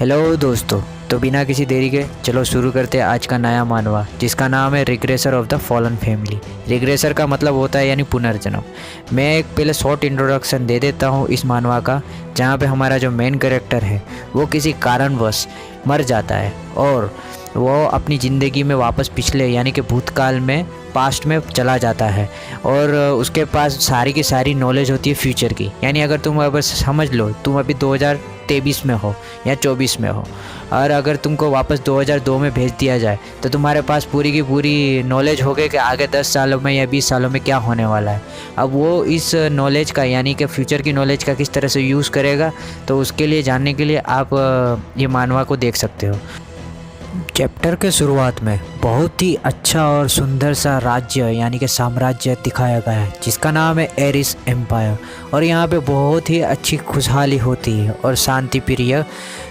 Hello दोस्तों। तो बिना किसी देरी के चलो शुरू करते हैं आज का नया मानवा, जिसका नाम है regressor of the fallen family. Regressor का मतलब होता है यानी पुनर्जन्म। मैं एक पहले शॉर्ट इंट्रोडक्शन दे देता हूँ इस मानवा का, जहाँ पे हमारा जो मेन कैरेक्टर है वो किसी कारणवश मर जाता है और वो अपनी ज़िंदगी में वापस पिछले यानी कि भूतकाल में पास्ट में चला जाता है और उसके पास सारी की सारी नॉलेज होती है फ्यूचर की। यानी अगर तुम अब समझ लो तुम अभी 2023 में हो या 24 में हो और अगर तुमको वापस 2002 में भेज दिया जाए तो तुम्हारे पास पूरी की पूरी नॉलेज हो गई कि आगे 10 सालों में या 20 सालों में क्या होने वाला है। अब वो इस नॉलेज का यानी कि फ्यूचर की नॉलेज का किस तरह से यूज़ करेगा, तो उसके लिए जानने के लिए आप ये मानवा को देख सकते हो। चैप्टर के शुरुआत में बहुत ही अच्छा और सुंदर सा राज्य यानी कि साम्राज्य दिखाया गया है, जिसका नाम है एरिस एम्पायर। और यहाँ पे बहुत ही अच्छी खुशहाली होती है और शांति प्रिय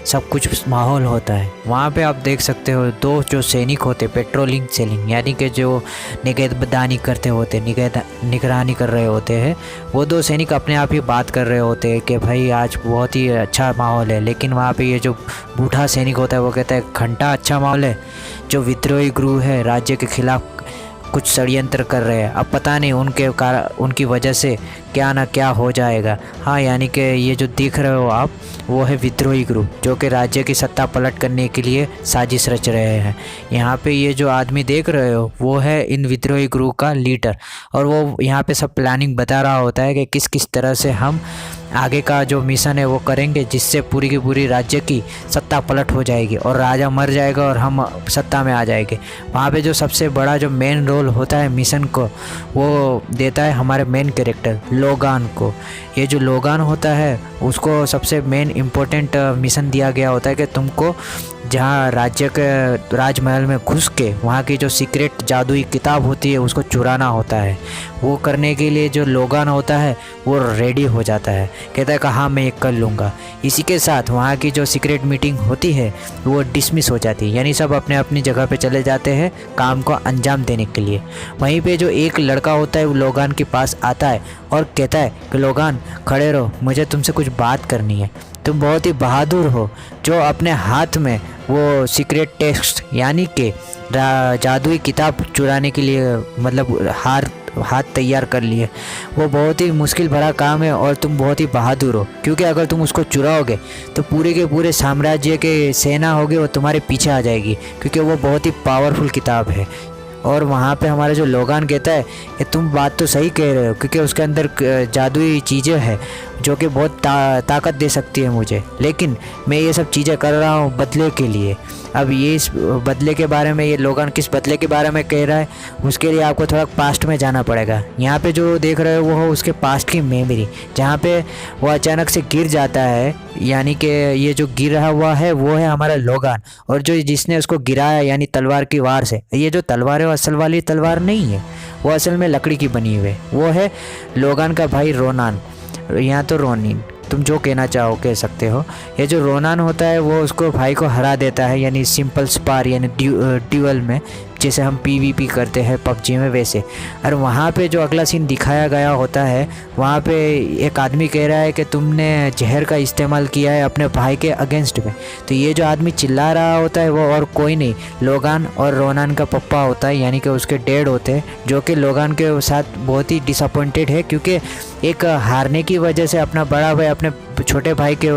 सब कुछ माहौल होता है। वहाँ पे आप देख सकते हो दो जो सैनिक होते पेट्रोलिंग सेलिंग यानी कि जो निगहबानी करते होते निगरानी कर रहे होते हैं, वो दो सैनिक अपने आप ही बात कर रहे होते हैं कि भाई आज बहुत ही अच्छा माहौल है। लेकिन वहाँ पे ये जो बूढ़ा सैनिक होता है वो कहता है घंटा अच्छा माहौल है, जो विद्रोही गुरु है राज्य के खिलाफ कुछ षड्यंत्र कर रहे हैं। अब पता नहीं उनकी वजह से क्या ना क्या हो जाएगा। हाँ, यानी कि ये जो देख रहे हो आप वो है विद्रोही गुरु, जो कि राज्य की सत्ता पलट करने के लिए साजिश रच रहे हैं। यहाँ पे ये जो आदमी देख रहे हो वो है इन विद्रोही गुरु का लीडर, और वो यहाँ पे सब प्लानिंग बता रहा होता है कि किस किस तरह से हम आगे का जो मिशन है वो करेंगे, जिससे पूरी की पूरी राज्य की सत्ता पलट हो जाएगी और राजा मर जाएगा और हम सत्ता में आ जाएंगे। वहाँ पे जो सबसे बड़ा जो मेन रोल होता है मिशन को, वो देता है हमारे मेन कैरेक्टर लोगान को। ये जो लोगान होता है उसको सबसे मेन इम्पोर्टेंट मिशन दिया गया होता है कि तुमको जहाँ राज्य के राजमहल में घुस के वहाँ की जो सीक्रेट जादुई किताब होती है उसको चुराना होता है। वो करने के लिए जो लोगान होता है वो रेडी हो जाता है, कहता है कि हाँ मैं ये कर लूँगा। इसी के साथ वहाँ की जो सीक्रेट मीटिंग होती है वो डिसमिस हो जाती है, यानी सब अपने अपनी जगह पे चले जाते हैं काम को अंजाम देने के लिए। वहीं पे जो एक लड़का होता है वो लोगान के पास आता है और कहता है कि लोगान खड़े रहो, मुझे तुमसे कुछ बात करनी है। तुम बहुत ही बहादुर हो जो अपने हाथ में वो सीक्रेट टेक्स्ट यानी कि जादुई किताब चुराने के लिए मतलब हाथ तैयार कर लिए। वो बहुत ही मुश्किल भरा काम है और तुम बहुत ही बहादुर हो, क्योंकि अगर तुम उसको चुराओगे तो पूरे के पूरे साम्राज्य के सेना होगी वो तुम्हारे पीछे आ जाएगी, क्योंकि वो बहुत ही पावरफुल किताब है। और वहाँ पे हमारा जो लोगान कहता है कि तुम बात तो सही कह रहे हो, क्योंकि उसके अंदर जादुई चीज़ें हैं जो कि बहुत ताकत दे सकती है मुझे, लेकिन मैं ये सब चीज़ें कर रहा हूँ बदले के लिए। अब ये इस बदले के बारे में ये लोगान किस बदले के बारे में कह रहा है, उसके लिए आपको थोड़ा पास्ट में जाना पड़ेगा। यहाँ पे जो देख रहे हो वो हो उसके पास्ट की मेमोरी, जहाँ पे वो अचानक से गिर जाता है। यानी कि ये जो गिर रहा हुआ है वो है हमारा लोगान, और जो जिसने उसको गिराया यानी तलवार की वार से, ये जो तलवार है वो असल वाली तलवार नहीं है, वो असल में लकड़ी की बनी हुई है। वो है लोगान का भाई रोनान, यहाँ तो रोनिन, तुम जो कहना चाहो कह सकते हो। ये जो रोनान होता है वो उसको भाई को हरा देता है, यानी सिंपल स्पार यानी ड्यूअल में, जैसे हम पीवीपी करते हैं पबजी में वैसे। और वहाँ पे जो अगला सीन दिखाया गया होता है, वहाँ पे एक आदमी कह रहा है कि तुमने जहर का इस्तेमाल किया है अपने भाई के अगेंस्ट में। तो ये जो आदमी चिल्ला रहा होता है वो और कोई नहीं, लोगान और रोनान का पप्पा होता है, यानी कि उसके डैड होते हैं, जो कि लोगान के साथ बहुत ही डिसअपॉइंटेड है, क्योंकि एक हारने की वजह से अपना बड़ा भाई अपने छोटे भाई के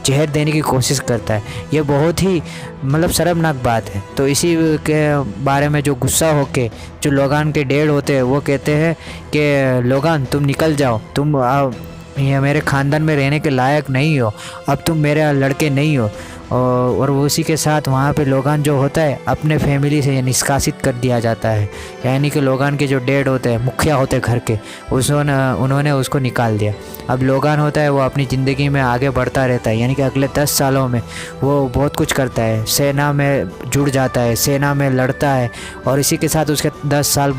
जहर देने की कोशिश करता है। ये बहुत ही मतलब शर्मनाक बात है। तो इसी के बारे में जो गुस्सा होके जो लोगान के डैड होते हैं वो कहते हैं कि लोगान तुम निकल जाओ, तुम ये मेरे ख़ानदान में रहने के लायक नहीं हो, अब तुम मेरे लड़के नहीं हो। और उसी के साथ वहाँ पे लोगान जो होता है अपने फैमिली से निष्कासित कर दिया जाता है, यानी कि लोगान के जो डैड होते हैं मुखिया होते हैं घर के, उन्होंने उसको निकाल दिया। अब लोगान होता है वो अपनी ज़िंदगी में आगे बढ़ता रहता है, यानी कि अगले 10 सालों में वो बहुत कुछ करता है, सेना में जुड़ जाता है, सेना में लड़ता है, और इसी के साथ उसके 10 साल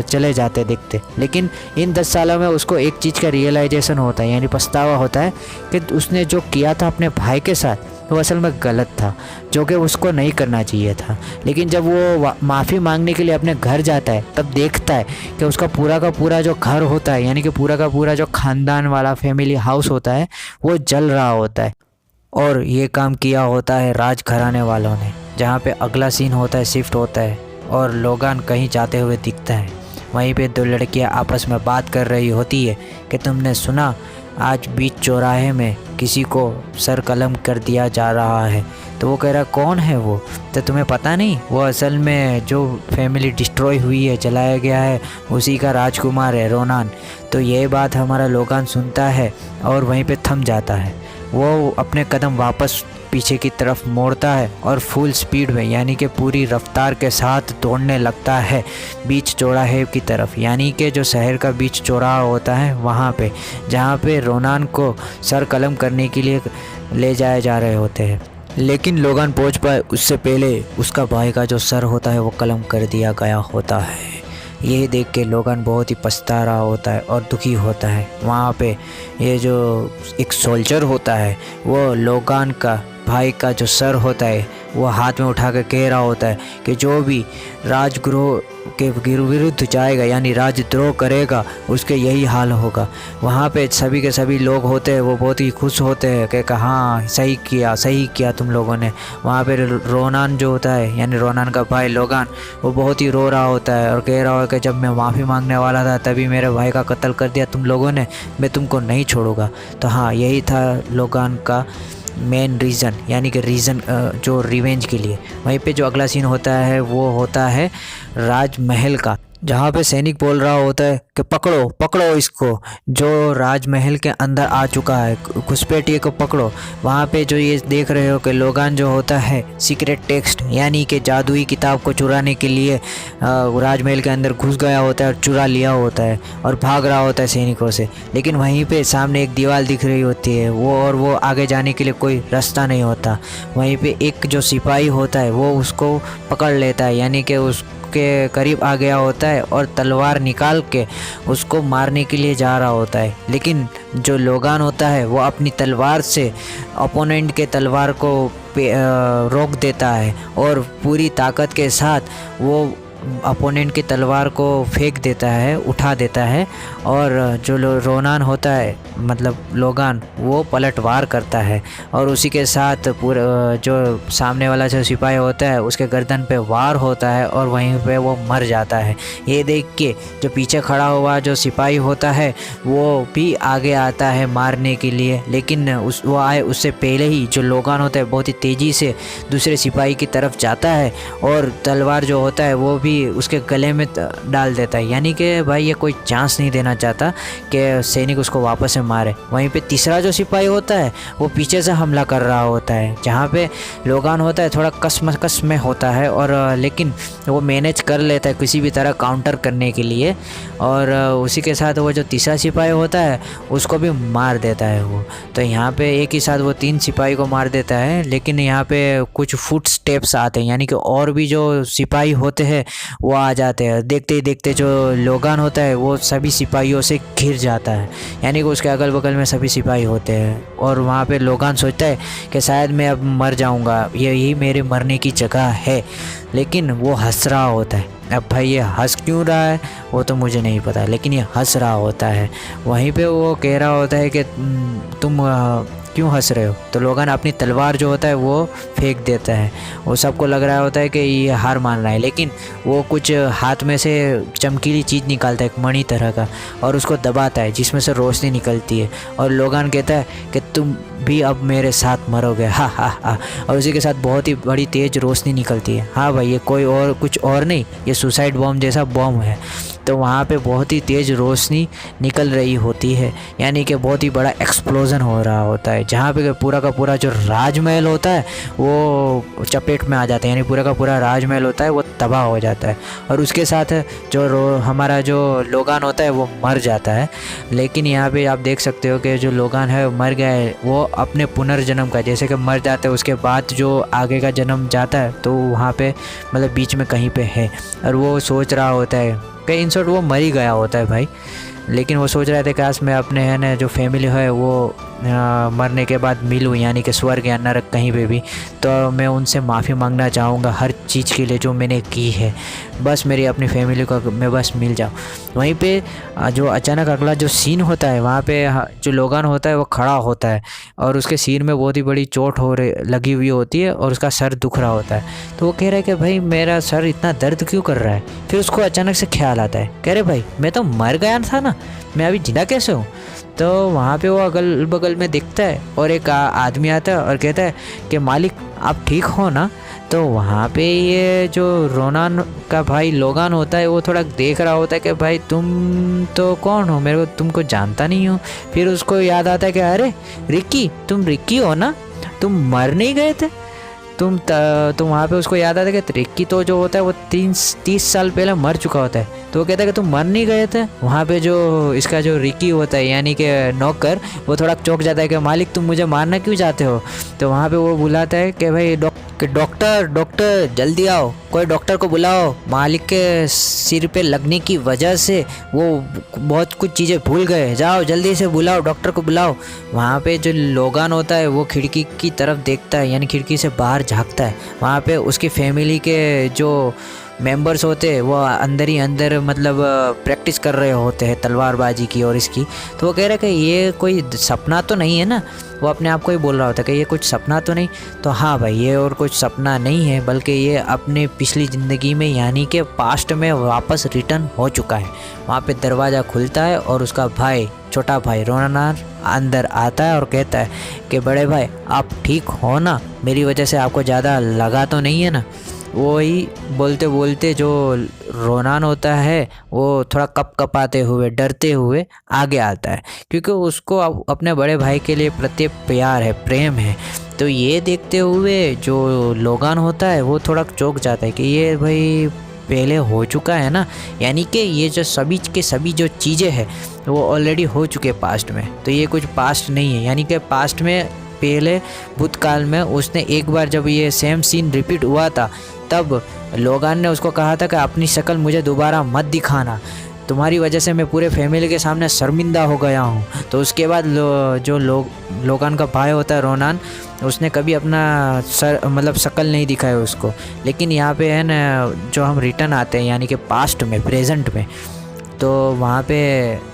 चले जाते देखते। लेकिन इन 10 सालों में उसको एक चीज़ का रियलाइजेशन होता है, यानी पछतावा होता है कि उसने जो किया था अपने भाई के साथ वो असल में गलत था, जो कि उसको नहीं करना चाहिए था। लेकिन जब वो माफ़ी मांगने के लिए अपने घर जाता है तब देखता है कि उसका पूरा का पूरा जो घर होता है, यानी कि पूरा का पूरा जो ख़ानदान वाला फैमिली हाउस होता है वो जल रहा होता है। और ये काम किया होता है राज घराने वालों ने। जहाँ पे अगला सीन होता है शिफ्ट होता है और लोगान कहीं जाते हुए दिखता है। वहीं पे दो लड़कियाँ आपस में बात कर रही होती है कि तुमने सुना आज बीच चौराहे में किसी को सर कलम कर दिया जा रहा है। तो वो कह रहा कौन है वो? तो तुम्हें पता नहीं, वो असल में जो फैमिली डिस्ट्रॉय हुई है, जलाया गया है, उसी का राजकुमार है रोनान। तो ये बात हमारा लोगान सुनता है और वहीं पे थम जाता है। वो अपने कदम वापस पीछे की तरफ मोड़ता है और फुल स्पीड में यानी कि पूरी रफ्तार के साथ दौड़ने लगता है बीच चौराहे की तरफ, यानी कि जो शहर का बीच चौराहा होता है वहाँ पे, जहाँ पे रोनान को सर कलम करने के लिए ले जाए जा रहे होते हैं। लेकिन लोगान पहुँच पाए उससे पहले उसका भाई का जो सर होता है वो कलम कर दिया गया होता है। ये देख के लोगान बहुत ही पछता रहा होता है और दुखी होता है। वहाँ पे ये जो एक सोल्जर होता है वो लोगान का भाई का जो सर होता है वो हाथ में उठा कर कह रहा होता है कि जो भी राजगृह के विरुद्ध जाएगा यानी राजद्रोह करेगा उसके यही हाल होगा। वहाँ पे सभी के सभी लोग होते हैं वो बहुत ही खुश होते हैं कि हाँ सही किया तुम लोगों ने। वहाँ पे रोनान जो होता है यानी रोनान का भाई लोगान वो बहुत ही रो रहा होता है और कह रहा है कि जब मैं माफ़ी मांगने वाला था तभी मेरे भाई का कत्ल कर दिया तुम लोगों ने, मैं तुमको नहीं छोड़ूंगा। तो हाँ यही था लोगान का मेन रीज़न यानी कि रीज़न जो रिवेंज के लिए। वहीं पे जो अगला सीन होता है वो होता है राजमहल का, जहाँ पे सैनिक बोल रहा होता है कि पकड़ो पकड़ो इसको, जो राजमहल के अंदर आ चुका है, घुसपैठिए को पकड़ो। वहाँ पे जो ये देख रहे हो कि लोगान जो होता है सीक्रेट टेक्स्ट यानी कि जादुई किताब को चुराने के लिए राजमहल के अंदर घुस गया होता है और चुरा लिया होता है और भाग रहा होता है सैनिकों से। लेकिन वहीं पे सामने एक दीवार दिख रही होती है वो आगे जाने के लिए कोई रास्ता नहीं होता। वहीं पे एक जो सिपाही होता है वो उसको पकड़ लेता है यानी कि के करीब आ गया होता है और तलवार निकाल के उसको मारने के लिए जा रहा होता है। लेकिन जो लोगान होता है वो अपनी तलवार से अपोनेंट के तलवार को रोक देता है और पूरी ताकत के साथ वो अपोनेंट की तलवार को फेंक देता है, उठा देता है और जो रोनान होता है मतलब लोगान वो पलटवार करता है और उसी के साथ पूरा जो सामने वाला जो सिपाही होता है उसके गर्दन पे वार होता है और वहीं पे वो मर जाता है। ये देख के जो पीछे खड़ा हुआ जो सिपाही होता है वो भी आगे आता है मारने के लिए, लेकिन वो आए उससे पहले ही जो लोगान होता है बहुत ही तेज़ी से दूसरे सिपाही की तरफ जाता है और तलवार जो होता है वो भी उसके गले में डाल देता है, यानी कि भाई ये कोई चांस नहीं देना चाहता कि सैनिक उसको वापस से मारे। वहीं पे तीसरा जो सिपाही होता है वो पीछे से हमला कर रहा होता है, जहाँ पे लोगान होता है थोड़ा कस में होता है और लेकिन वो मैनेज कर लेता है किसी भी तरह काउंटर करने के लिए और उसी के साथ वो जो तीसरा सिपाही होता है उसको भी मार देता है वो। तो यहाँ पे एक ही साथ वो 3 सिपाही को मार देता है। लेकिन यहाँ पे कुछ फुट स्टेप्स आते हैं यानी कि और भी जो सिपाही होते हैं वो आ जाते हैं। देखते ही देखते जो लोगान होता है वो सभी सिपाहियों से घिर जाता है, यानी कि उसके अगल बगल में सभी सिपाही होते हैं और वहाँ पे लोगान सोचता है कि शायद मैं अब मर जाऊँगा, यही मेरे मरने की जगह है। लेकिन वो हंस रहा होता है। अब भाई ये हंस क्यों रहा है वो तो मुझे नहीं पता, लेकिन ये हंस रहा होता है। वहीं पे वो कह रहा होता है कि तुम क्यों हंस रहे हो? तो लोगान अपनी तलवार जो होता है वो फेंक देता है। वो सबको लग रहा होता है कि ये हार मान रहा है, लेकिन वो कुछ हाथ में से चमकीली चीज़ निकालता है एक मणि तरह का और उसको दबाता है जिसमें से रोशनी निकलती है और लोगान कहता है कि तुम भी अब मेरे साथ मरोगे, हा हा हा। और उसी के साथ बहुत ही बड़ी तेज़ रोशनी निकलती है। हाँ भाई ये कोई और कुछ और नहीं, ये सुसाइड बॉम्ब जैसा बॉम्ब है। तो वहाँ पे बहुत ही तेज़ रोशनी निकल रही होती है, यानी कि बहुत ही बड़ा एक्सप्लोजन हो रहा होता है, जहाँ पे पूरा का पूरा जो राजमहल होता है वो चपेट में आ जाता है, यानी पूरा का पूरा राजमहल होता है वो तबाह हो जाता है और उसके साथ जो हमारा जो लोगान होता है वो मर जाता है। लेकिन यहाँ पे आप देख सकते हो कि जो लोगान है मर गया है, वो अपने पुनर्जन्म का जैसे कि मर जाता है उसके बाद जो आगे का जन्म जाता है तो वहाँ पे मतलब बीच में कहीं पे है और वो सोच रहा होता है कि इन शॉर्ट वो मर ही गया होता है भाई। लेकिन वो सोच रहा था काश मैं अपने है ना जो फैमिली है वो मरने के बाद मिलूँ, यानी कि स्वर्ग या नरक कहीं पे भी, तो मैं उनसे माफ़ी मांगना चाहूँगा हर चीज़ के लिए जो मैंने की है। बस मेरी अपनी फैमिली को मैं बस मिल जाऊँ। वहीं पे जो अचानक अगला जो सीन होता है, वहाँ पे जो लोगान होता है वो खड़ा होता है और उसके सिर में बहुत ही बड़ी चोट लगी हुई होती है और उसका सर दुख रहा होता है। तो वो कह रहा है कि भाई मेरा सर इतना दर्द क्यों कर रहा है। फिर उसको अचानक से ख्याल आता है, कह रहे भाई मैं तो मर गया था ना, मैं अभी जिंदा कैसे हूँ। तो वहाँ पे वो अगल बगल में दिखता है और एक आदमी आता है और कहता है कि मालिक आप ठीक हो ना। तो वहाँ पे ये जो रोनान का भाई लोगान होता है वो थोड़ा देख रहा होता है कि भाई तुम तो कौन हो, मेरे को तुमको जानता नहीं हूँ। फिर उसको याद आता है कि अरे रिक्की, तुम रिक्की हो ना, तुम मर नहीं गए थे। तो वहाँ पे उसको याद आता है कि रिक्की तो जो होता है वो 30 साल पहले मर चुका होता है। तो वो कहता है कि तुम मर नहीं गए थे। वहाँ पे जो इसका जो रिक्की होता है यानी कि नौकर, वो थोड़ा चौंक जाता है कि मालिक तुम मुझे मारना क्यों चाहते हो। तो वहाँ पे वो बुलाता है कि भाई डॉक्टर जल्दी आओ, कोई डॉक्टर को बुलाओ, मालिक के सिर पे लगने की वजह से वो बहुत कुछ चीज़ें भूल गए, जाओ जल्दी से बुलाओ, डॉक्टर को बुलाओ। वहाँ पे जो लोगान होता है वो खिड़की की तरफ देखता है, यानी खिड़की से बाहर झांकता है। वहाँ पे उसकी फैमिली के जो मेंबर्स होते हैं वो अंदर ही अंदर मतलब प्रैक्टिस कर रहे होते हैं तलवारबाजी की और इसकी। तो वो कह रहा है कि ये कोई सपना तो नहीं है ना, वो अपने आप को ही बोल रहा होता है कि ये कुछ सपना तो नहीं। तो हाँ भाई, ये और कुछ सपना नहीं है, बल्कि ये अपने पिछली ज़िंदगी में यानी कि पास्ट में वापस रिटर्न हो चुका है। वहाँ पे दरवाज़ा खुलता है और उसका भाई, छोटा भाई रोनान अंदर आता है और कहता है कि बड़े भाई आप ठीक हो ना, मेरी वजह से आपको ज़्यादा लगा तो नहीं है ना। वो ही बोलते बोलते जो रोनान होता है वो थोड़ा कपाते हुए, डरते हुए आगे आता है, क्योंकि उसको अपने बड़े भाई के लिए प्रत्येक प्यार है, प्रेम है। तो ये देखते हुए जो लोगान होता है वो थोड़ा चौंक जाता है कि ये भाई पहले हो चुका है ना, यानी कि ये जो सभी के सभी जो चीज़ें हैं वो ऑलरेडी हो चुके पास्ट में। तो ये कुछ पास्ट नहीं है, यानी कि पास्ट में पहले भूतकाल में उसने एक बार जब ये सेम सीन रिपीट हुआ था, तब लोगान ने उसको कहा था कि अपनी शक्ल मुझे दोबारा मत दिखाना, तुम्हारी वजह से मैं पूरे फैमिली के सामने शर्मिंदा हो गया हूँ। तो उसके बाद लोगान का भाई होता है रोनान, उसने कभी अपना मतलब शक्ल नहीं दिखाई उसको। लेकिन यहाँ पे है ना, जो हम रिटर्न आते हैं यानी कि पास्ट में, प्रेजेंट में, तो वहाँ पे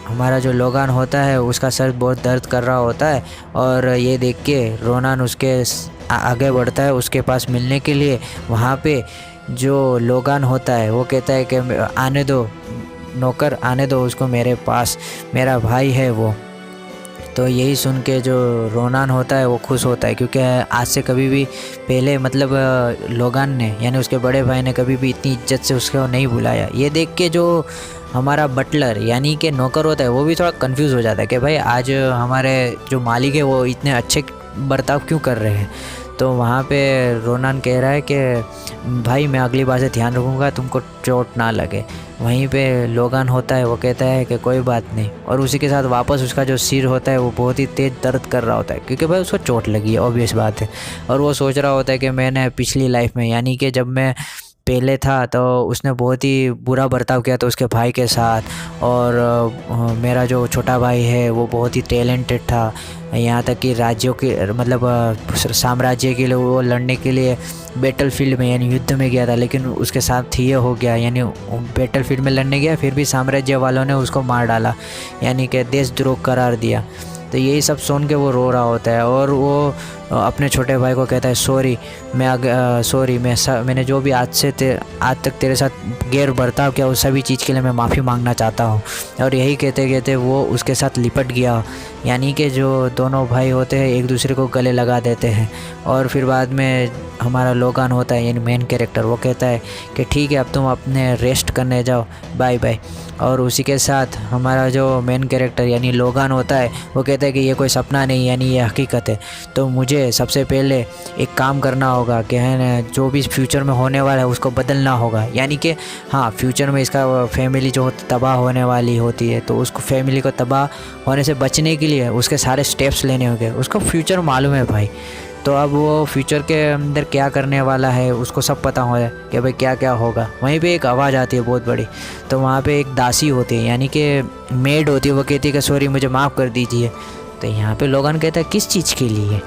हमारा जो लोगान होता है उसका सर बहुत दर्द कर रहा होता है और ये देख के रोनान उसके आगे बढ़ता है उसके पास मिलने के लिए। वहाँ पे जो लोगान होता है वो कहता है कि आने दो नौकर, आने दो उसको मेरे पास, मेरा भाई है वो। तो यही सुन के जो रोनान होता है वो खुश होता है, क्योंकि आज से कभी भी पहले मतलब लोगान ने यानी उसके बड़े भाई ने कभी भी इतनी इज्जत से उसको नहीं बुलाया। ये देख के जो हमारा बटलर यानी कि नौकर होता है वो भी थोड़ा कंफ्यूज हो जाता है कि भाई आज हमारे जो मालिक है वो इतने अच्छे बर्ताव क्यों कर रहे हैं। तो वहाँ पे रोनान कह रहा है कि भाई मैं अगली बार से ध्यान रखूँगा, तुमको चोट ना लगे। वहीं पे लोगान होता है वो कहता है कि कोई बात नहीं, और उसी के साथ वापस उसका जो सिर होता है वो बहुत ही तेज़ दर्द कर रहा होता है, क्योंकि भाई उसको चोट लगी है, ऑब्वियस बात है। और वो सोच रहा होता है कि मैंने पिछली लाइफ में यानी कि जब मैं पहले था तो उसने बहुत ही बुरा बर्ताव किया था उसके भाई के साथ, और मेरा जो छोटा भाई है वो बहुत ही टैलेंटेड था, यहाँ तक कि राज्यों के मतलब साम्राज्य के लिए वो लड़ने के लिए बैटल फील्ड में यानी युद्ध में गया था, लेकिन उसके साथ ये हो गया, यानी बैटल फील्ड में लड़ने गया फिर भी साम्राज्य वालों ने उसको मार डाला, यानी कि देशद्रोह करार दिया। तो यही सब सुन के वो रो रहा होता है और वो अपने छोटे भाई को कहता है सॉरी मैंने जो भी आज तक तेरे साथ गैर बर्ताव किया उस सभी चीज़ के लिए मैं माफ़ी मांगना चाहता हूँ। और यही कहते कहते वो उसके साथ लिपट गया, यानी कि जो दोनों भाई होते हैं एक दूसरे को गले लगा देते हैं। और फिर बाद में हमारा लोगान होता है यानी मेन कैरेक्टर, वो कहता है कि ठीक है अब तुम अपने रेस्ट करने जाओ, बाय बाय। और उसी के साथ हमारा जो मेन कैरेक्टर यानी लोगान होता है वो कहता है कि ये कोई सपना नहीं यानी ये हकीकत है। तो मुझे सबसे पहले एक काम करना होगा कि है ना, जो भी फ्यूचर में होने वाला है उसको बदलना होगा, यानी कि हाँ फ्यूचर में इसका फैमिली जो तबाह होने वाली होती है, तो उसको फैमिली को तबाह होने से बचने के लिए उसके सारे स्टेप्स लेने होंगे। उसको फ्यूचर मालूम है भाई, तो अब वो फ्यूचर के अंदर क्या करने वाला है उसको सब पता हो है कि भाई क्या क्या होगा। वहीं पे एक आवाज़ आती है बहुत बड़ी, तो वहाँ पे एक दासी होती है यानी कि मेड होती है, वो कहती है कि सॉरी मुझे माफ़ कर दीजिए। तो यहाँ पे लोगन कहता है किस चीज़ के लिए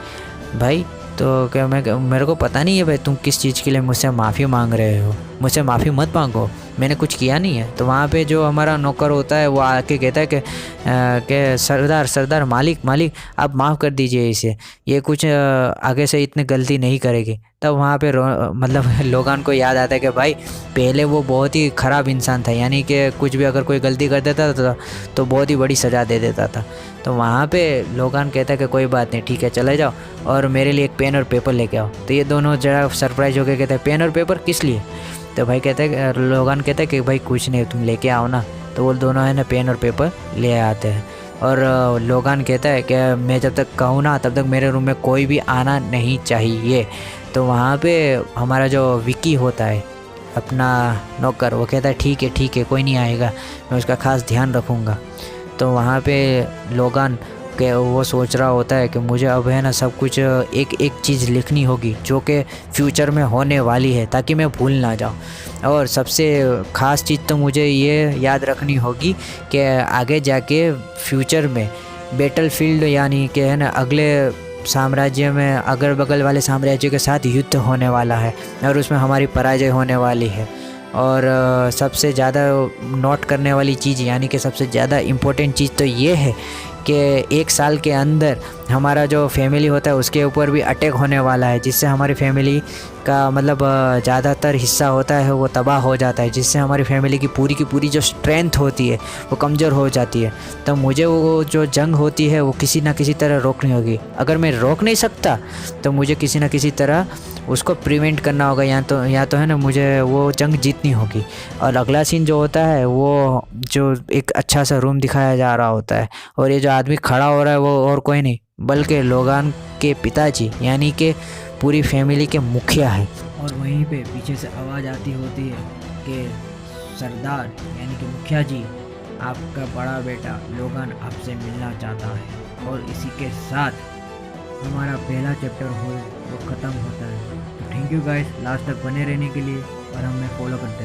भाई? तो क्या मेरे को पता नहीं है भाई तुम किस चीज़ के लिए मुझसे माफ़ी मांग रहे हो, मुझसे माफ़ी मत मांगो, मैंने कुछ किया नहीं है। तो वहाँ पे जो हमारा नौकर होता है वो आके कहता है कि सरदार मालिक आप माफ़ कर दीजिए इसे, ये कुछ आगे से इतनी गलती नहीं करेगी। तब वहाँ पे मतलब लोगन को याद आता है कि भाई पहले वो बहुत ही ख़राब इंसान था, यानी कि कुछ भी अगर कोई गलती कर देता था तो बहुत ही बड़ी सज़ा दे देता था। तो वहाँ पे लोगन कहता है कि कोई बात नहीं, ठीक है चले जाओ और मेरे लिए एक पेन और पेपर लेके आओ। तो ये दोनों जरा सरप्राइज होकर कहते हैं पेन और पेपर किस लिए? तो भाई कहते हैं, लोगन कहता है कि भाई कुछ नहीं, तुम लेके आओ ना। तो वो दोनों है ना पेन और पेपर ले आते हैं और लोगन कहता है कि मैं जब तक कहूँ ना तब तक मेरे रूम में कोई भी आना नहीं चाहिए। तो वहाँ पे हमारा जो विकी होता है अपना नौकर, वो कहता है ठीक है कोई नहीं आएगा, मैं उसका खास ध्यान रखूँगा। तो वहाँ पे लोगन कि वो सोच रहा होता है कि मुझे अब है ना सब कुछ एक एक चीज़ लिखनी होगी जो कि फ्यूचर में होने वाली है, ताकि मैं भूल ना जाऊँ। और सबसे ख़ास चीज़ तो मुझे ये याद रखनी होगी कि आगे जाके फ्यूचर में बैटलफील्ड यानी कि है ना अगले साम्राज्य में अगल बगल वाले साम्राज्य के साथ युद्ध होने वाला है और उसमें हमारी पराजय होने वाली है। और सबसे ज़्यादा नोट करने वाली चीज़ यानी कि सबसे ज़्यादा इम्पोर्टेंट चीज़ तो ये है कि 1 साल के अंदर हमारा जो फैमिली होता है उसके ऊपर भी अटैक होने वाला है, जिससे हमारी फैमिली का मतलब ज़्यादातर हिस्सा होता है वो तबाह हो जाता है, जिससे हमारी फैमिली की पूरी जो स्ट्रेंथ होती है वो कमज़ोर हो जाती है। तो मुझे वो जो जंग होती है वो किसी ना किसी तरह रोकनी होगी। अगर मैं रोक नहीं सकता तो मुझे किसी ना किसी तरह उसको प्रिवेंट करना होगा, या तो है ना मुझे वो जंग जीतनी होगी। और अगला सीन जो होता है वो जो एक अच्छा सा रूम दिखाया जा रहा होता है और ये जो आदमी खड़ा हो रहा है वो और कोई नहीं बल्कि लोगान के पिताजी यानी कि पूरी फैमिली के मुखिया है। और वहीं पे पीछे से आवाज़ आती होती है कि सरदार यानी कि मुखिया जी, आपका बड़ा बेटा लोगान आपसे मिलना चाहता है। और इसी के साथ हमारा पहला चैप्टर वो ख़त्म होता है। तो थैंक यू गाइस लास्ट तक बने रहने के लिए और हमें फॉलो करते हैं।